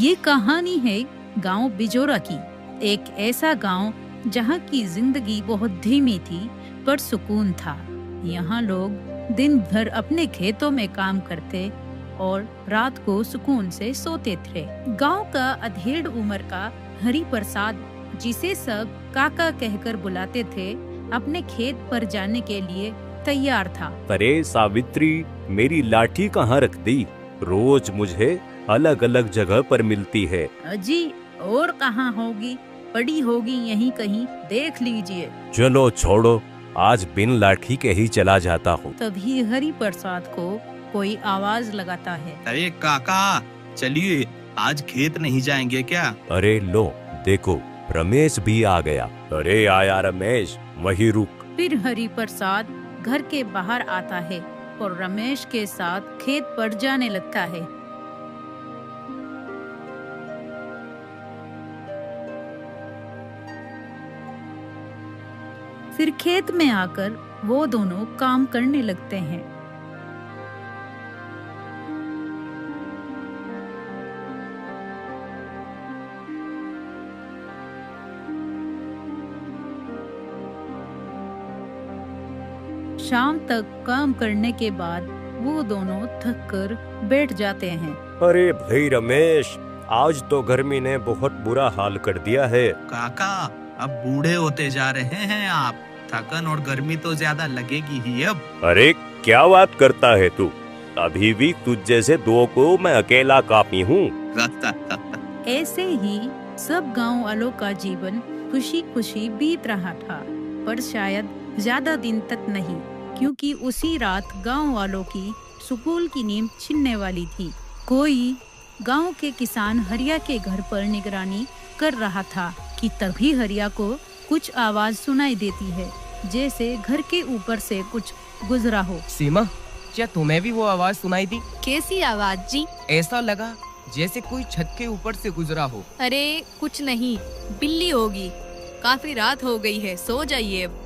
ये कहानी है गांव बिजोरा की। एक ऐसा गांव जहां की जिंदगी बहुत धीमी थी पर सुकून था। यहाँ लोग दिन भर अपने खेतों में काम करते और रात को सुकून से सोते थे। गांव का अधेड़ उम्र का हरि प्रसाद, जिसे सब काका कहकर बुलाते थे, अपने खेत पर जाने के लिए तैयार था। अरे सावित्री, मेरी लाठी कहाँ रख दी? रोज मुझे अलग अलग जगह पर मिलती है। अजी, और कहाँ होगी, पड़ी होगी यहीं कहीं, देख लीजिए। चलो छोड़ो, आज बिन लाठी के ही चला जाता हूँ। तभी हरि प्रसाद को कोई आवाज लगाता है। अरे काका, चलिए आज खेत नहीं जाएंगे क्या? अरे लो देखो, रमेश भी आ गया। अरे आया रमेश, वहीं रुक। फिर हरि प्रसाद घर के बाहर आता है और रमेश के साथ खेत पर जाने लगता है। फिर खेत में आकर वो दोनों काम करने लगते हैं। शाम तक काम करने के बाद वो दोनों थक कर बैठ जाते हैं। अरे भाई रमेश, आज तो गर्मी ने बहुत बुरा हाल कर दिया है। काका, अब बूढ़े होते जा रहे हैं आप, थकन और गर्मी तो ज्यादा लगेगी ही अब। अरे क्या बात करता है तू? अभी भी तुझ जैसे दो को मैं अकेला काफी हूँ। ऐसे ही सब गांव वालों का जीवन खुशी खुशी बीत रहा था, पर शायद ज्यादा दिन तक नहीं, क्योंकि उसी रात गांव वालों की सुकून की नींद छिनने वाली थी। कोई गांव के किसान हरिया के घर पर निगरानी कर रहा था कि तभी हरिया को कुछ आवाज सुनाई देती है, जैसे घर के ऊपर से कुछ गुजरा हो। सीमा, क्या तुम्हें भी वो आवाज सुनाई दी? कैसी आवाज जी? ऐसा लगा जैसे कोई छत के ऊपर से गुजरा हो। अरे कुछ नहीं, बिल्ली होगी। काफी रात हो गई है, सो जाइए अब।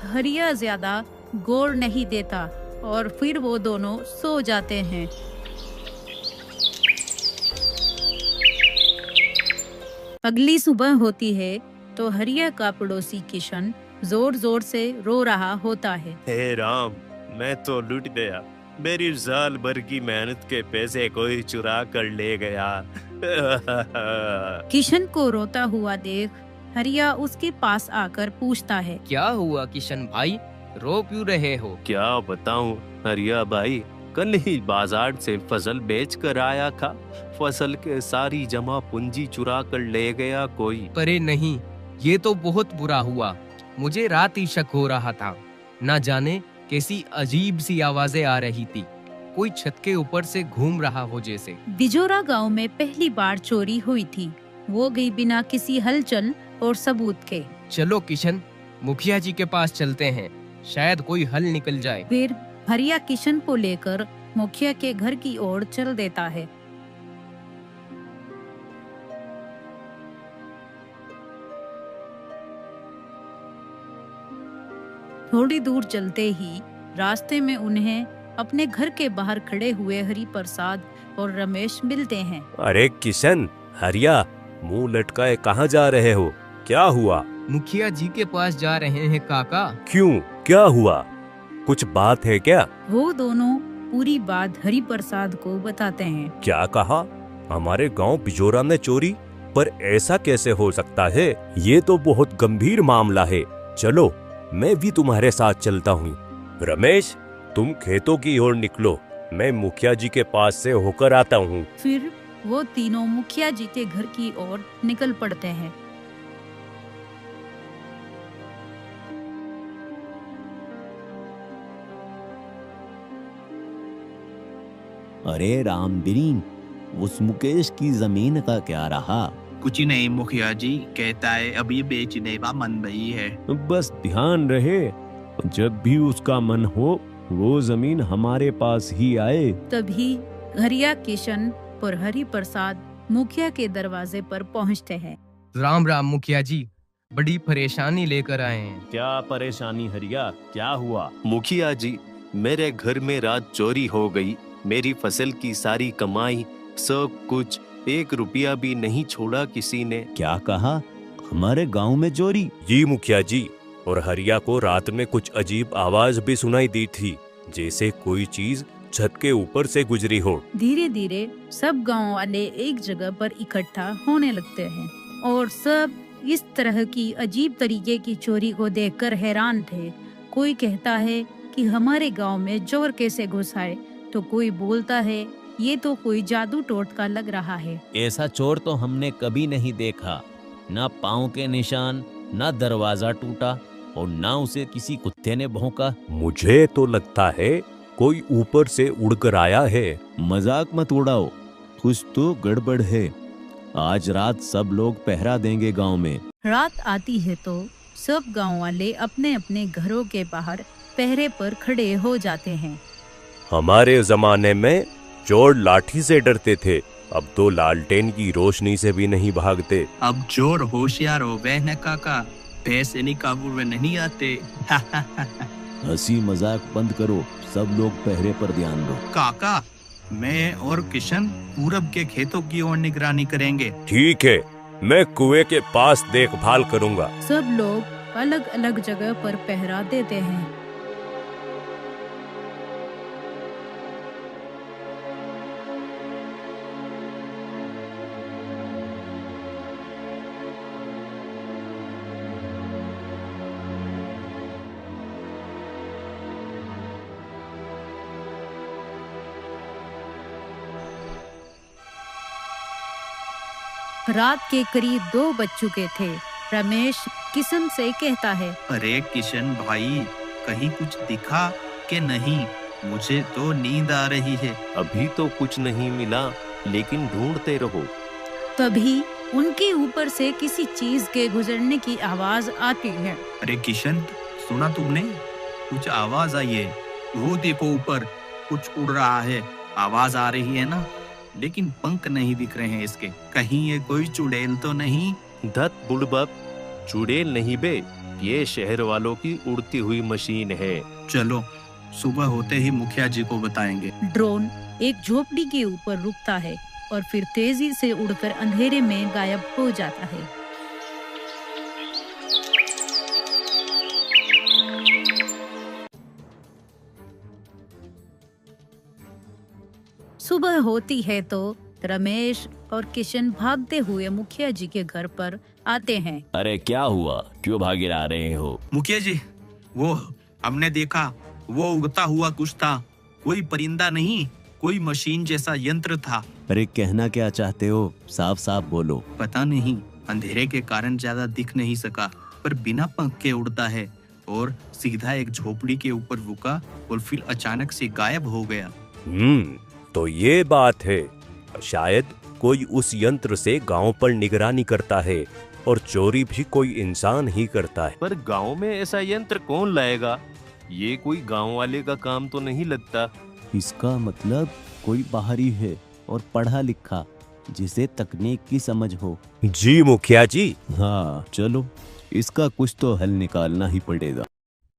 हरिया ज्यादा गौर नहीं देता और फिर वो दोनों सो जाते हैं। अगली सुबह होती है तो हरिया का पड़ोसी किशन जोर जोर से रो रहा होता है। हे राम, मैं तो लुट गया। मेरी साल भर की मेहनत के पैसे कोई चुरा कर ले गया। किशन को रोता हुआ देख हरिया उसके पास आकर पूछता है, क्या हुआ किशन भाई, रो क्यों रहे हो? क्या बताऊं हरिया भाई, कल ही बाजार से फसल बेच कर आया था। फसल के सारी जमा पूंजी चुरा कर ले गया कोई। अरे नहीं, ये तो बहुत बुरा हुआ। मुझे रात ही शक हो रहा था, न जाने कैसी अजीब सी आवाजें आ रही थी, कोई छत के ऊपर से घूम रहा हो जैसे। बिजोरा गांव में पहली बार चोरी हुई थी, वो गई बिना किसी हलचल और सबूत के। चलो किशन, मुखिया जी के पास चलते हैं, शायद कोई हल निकल जाए। फिर हरिया किशन को लेकर मुखिया के घर की ओर चल देता है। थोड़ी दूर चलते ही रास्ते में उन्हें अपने घर के बाहर खड़े हुए हरि प्रसाद और रमेश मिलते हैं। अरे किशन, हरिया, मुंह लटकाए कहाँ जा रहे हो? क्या हुआ? मुखिया जी के पास जा रहे हैं काका। क्यों, क्या हुआ? कुछ बात है क्या? वो दोनों पूरी बात हरि प्रसाद को बताते हैं। क्या कहा? हमारे गांव बिजोरा में चोरी? पर ऐसा कैसे हो सकता है? ये तो बहुत गंभीर मामला है। चलो, मैं भी तुम्हारे साथ चलता हूँ। रमेश, तुम खेतों की ओर निकलो, मैं मुखिया जी के पास से होकर आता हूँ। फिर वो तीनों मुखिया जी के घर की ओर निकल पड़ते हैं। अरे रामबीन, उस मुकेश की जमीन का क्या रहा? कुछ नहीं मुखिया जी, कहता है अभी बेचने का मन नहीं है। बस ध्यान रहे, जब भी उसका मन हो वो जमीन हमारे पास ही आए। तभी हरिया किशन और हरि प्रसाद मुखिया के दरवाजे पर पहुंचते हैं। राम राम मुखिया जी, बड़ी परेशानी लेकर आए हैं। क्या परेशानी हरिया, क्या हुआ? मुखिया जी, मेरे घर में रात चोरी हो गई। मेरी फसल की सारी कमाई सब कुछ 1 रुपया भी नहीं छोड़ा किसी ने। क्या कहा? हमारे गांव में चोरी? जी मुखिया जी, और हरिया को रात में कुछ अजीब आवाज भी सुनाई दी थी, जैसे कोई चीज छत के ऊपर से गुजरी हो। धीरे धीरे सब गांव वाले एक जगह पर इकट्ठा होने लगते हैं और सब इस तरह की अजीब तरीके की चोरी को देखकर हैरान थे। कोई कहता है कि हमारे गांव में चोर कैसे घुस आए, तो कोई बोलता है ये तो कोई जादू टोटका लग रहा है। ऐसा चोर तो हमने कभी नहीं देखा। ना पाँव के निशान, ना दरवाजा टूटा और ना उसे किसी कुत्ते ने भौंका। मुझे तो लगता है कोई ऊपर से उड़कर आया है। मजाक मत उड़ाओ, कुछ तो गड़बड़ है। आज रात सब लोग पहरा देंगे गांव में। रात आती है तो सब गांव वाले अपने अपने घरों के बाहर पहरे पर खड़े हो जाते हैं। हमारे जमाने में चोर लाठी से डरते थे, अब तो लालटेन की रोशनी से भी नहीं भागते। अब चोर होशियार हो गए हैं काका, पैसे नहीं काबू में नहीं आते। हंसी मजाक बंद करो, सब लोग पहरे पर ध्यान दो। काका, मैं और किशन पूरब के खेतों की ओर निगरानी करेंगे। ठीक है, मैं कुएं के पास देखभाल करूंगा। सब लोग अलग अलग जगह पर पहरा देते हैं। रात के करीब 2 बज चुके थे। रमेश किशन से कहता है, अरे किशन भाई, कहीं कुछ दिखा कि नहीं? मुझे तो नींद आ रही है। अभी तो कुछ नहीं मिला, लेकिन ढूंढते रहो। तभी उनके ऊपर से किसी चीज के गुजरने की आवाज आती है। अरे किशन, सुना तुमने? कुछ आवाज आई है। वो देखो, ऊपर कुछ उड़ रहा है। आवाज आ रही है ना, लेकिन पंख नहीं दिख रहे हैं इसके। कहीं ये कोई चुड़ैल तो नहीं? धत बुड़बक, चुड़ैल नहीं बे, ये शहर वालों की उड़ती हुई मशीन है। चलो, सुबह होते ही मुखिया जी को बताएंगे। ड्रोन एक झोपड़ी के ऊपर रुकता है और फिर तेजी से उड़कर अंधेरे में गायब हो जाता है। सुबह होती है तो रमेश और किशन भागते हुए मुखिया जी के घर पर आते हैं। अरे क्या हुआ, क्यों भागे आ रहे हो? मुखिया जी, वो हमने देखा, वो उड़ता हुआ कुछ था। कोई परिंदा नहीं, कोई मशीन जैसा यंत्र था। अरे कहना क्या चाहते हो, साफ साफ बोलो। पता नहीं, अंधेरे के कारण ज्यादा दिख नहीं सका, पर बिना पंख के उड़ता है और सीधा एक झोपड़ी के ऊपर रुका और फिर अचानक से गायब हो गया। तो ये बात है। शायद कोई उस यंत्र से गांव पर निगरानी करता है और चोरी भी कोई इंसान ही करता है। पर गांव में ऐसा यंत्र कौन लाएगा? ये कोई गांव वाले का काम तो नहीं लगता। इसका मतलब कोई बाहरी है और पढ़ा लिखा, जिसे तकनीक की समझ हो। जी मुखिया जी। हाँ चलो, इसका कुछ तो हल निकालना ही पड़ेगा।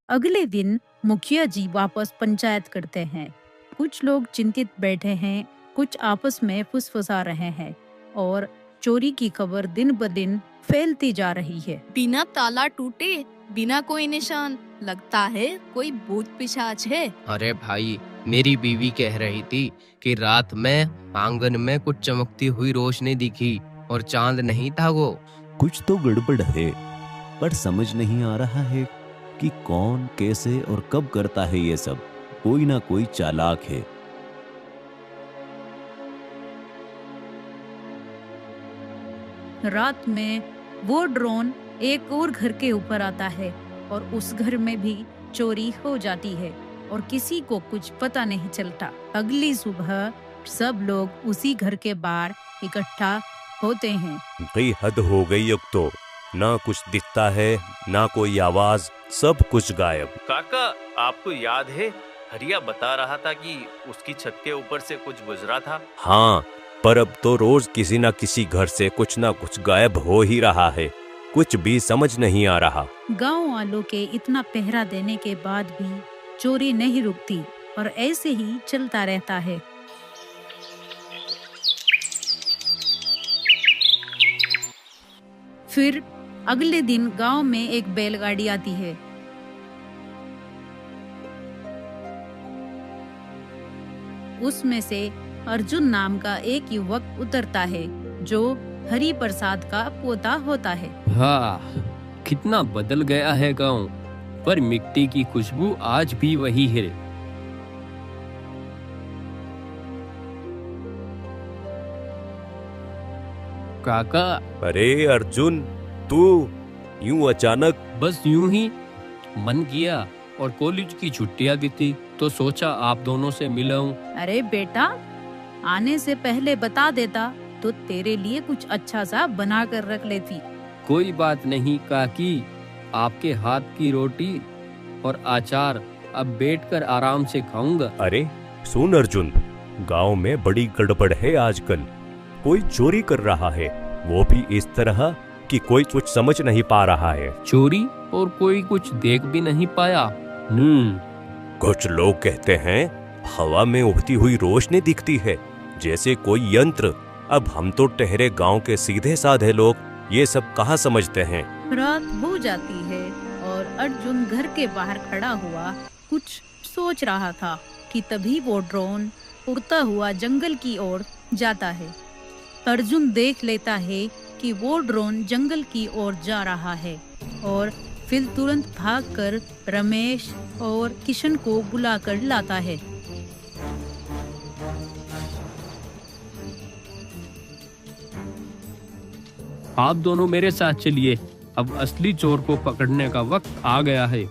अगले दिन मुखिया जी वापस पंचायत करते हैं। कुछ लोग चिंतित बैठे हैं, कुछ आपस में फुसफुसा रहे हैं और चोरी की खबर दिन ब दिन फैलती जा रही है। बिना ताला टूटे, बिना कोई निशान, लगता है कोई भूत पिशाच है। अरे भाई, मेरी बीवी कह रही थी कि रात में आंगन में कुछ चमकती हुई रोशनी दिखी और चांद नहीं था वो। कुछ तो गड़बड़ है, पर समझ नहीं आ रहा है कि कौन, कैसे और कब करता है ये सब। कोई ना कोई चालाक है। रात में वो ड्रोन एक और घर के ऊपर आता है और उस घर में भी चोरी हो जाती है और किसी को कुछ पता नहीं चलता। अगली सुबह सब लोग उसी घर के बाहर इकट्ठा होते हैं। भाई हद हो गई, अब तो ना कुछ दिखता है, ना कोई आवाज, सब कुछ गायब। काका, आपको याद है हरिया बता रहा था कि उसकी छत के ऊपर से कुछ गुजरा था? हाँ, पर अब तो रोज किसी न किसी घर से कुछ ना कुछ गायब हो ही रहा है। कुछ भी समझ नहीं आ रहा। गांव वालों के इतना पहरा देने के बाद भी चोरी नहीं रुकती और ऐसे ही चलता रहता है। फिर अगले दिन गांव में एक बैलगाड़ी आती है। उसमें से अर्जुन नाम का एक युवक उतरता है जो हरि प्रसाद का पोता होता है। हाँ, कितना बदल गया है गांव, पर मिट्टी की खुशबू आज भी वही है। काका, अरे अर्जुन, तू यूं अचानक? बस यूं ही मन किया और कॉलेज की छुट्टियां भी थी तो सोचा आप दोनों से मिलाऊं। अरे बेटा, आने से पहले बता देता तो तेरे लिए कुछ अच्छा सा बना कर रख लेती। कोई बात नहीं काकी, आपके हाथ की रोटी और अचार अब बैठकर आराम से खाऊंगा। अरे सुन अर्जुन, गांव में बड़ी गड़बड़ है आजकल। कोई चोरी कर रहा है, वो भी इस तरह कि कोई कुछ समझ नहीं पा रहा है। चोरी? और कोई कुछ देख भी नहीं पाया? कुछ लोग कहते हैं हवा में उड़ती हुई रोशनी दिखती है, जैसे कोई यंत्र। अब हम तो ठहरे गांव के सीधे साधे लोग ये सब कहाँ समझते हैं। रात हो जाती है और अर्जुन घर के बाहर खड़ा हुआ कुछ सोच रहा था कि तभी वो ड्रोन उड़ता हुआ जंगल की ओर जाता है। अर्जुन देख लेता है कि वो ड्रोन जंगल की ओर जा रहा है और फिर तुरंत भागकर रमेश और किशन को बुलाकर लाता है। आप दोनों मेरे साथ चलिए, अब असली चोर को पकड़ने का वक्त आ गया है।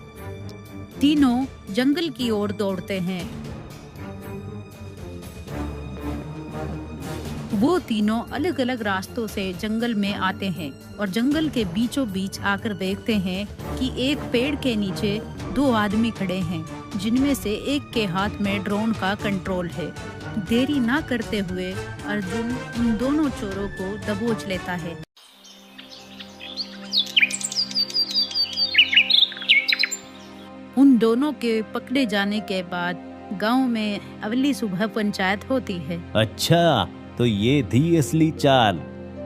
तीनों जंगल की ओर दौड़ते हैं। वो तीनों अलग अलग रास्तों से जंगल में आते हैं और जंगल के बीचों बीच आकर देखते हैं कि एक पेड़ के नीचे दो आदमी खड़े हैं, जिनमें से एक के हाथ में ड्रोन का कंट्रोल है। देरी ना करते हुए अर्जुन उन दोनों चोरों को दबोच लेता है। उन दोनों के पकड़े जाने के बाद गांव में अगली सुबह पंचायत होती है। अच्छा, तो ये थी असली चाल।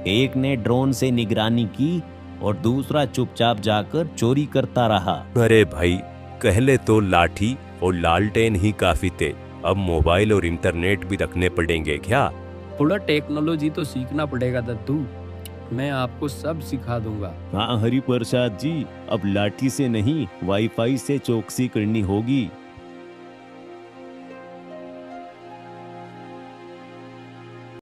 एक ने ड्रोन से निगरानी की और दूसरा चुपचाप जाकर चोरी करता रहा। अरे भाई, पहले तो लाठी और लालटेन ही काफी थे, अब मोबाइल और इंटरनेट भी रखने पड़ेंगे क्या? थोड़ा टेक्नोलॉजी तो सीखना पड़ेगा दत्तू, मैं आपको सब सिखा दूंगा। हाँ हरि प्रसाद जी, अब लाठी से नहीं वाईफाई से चौकसी करनी होगी।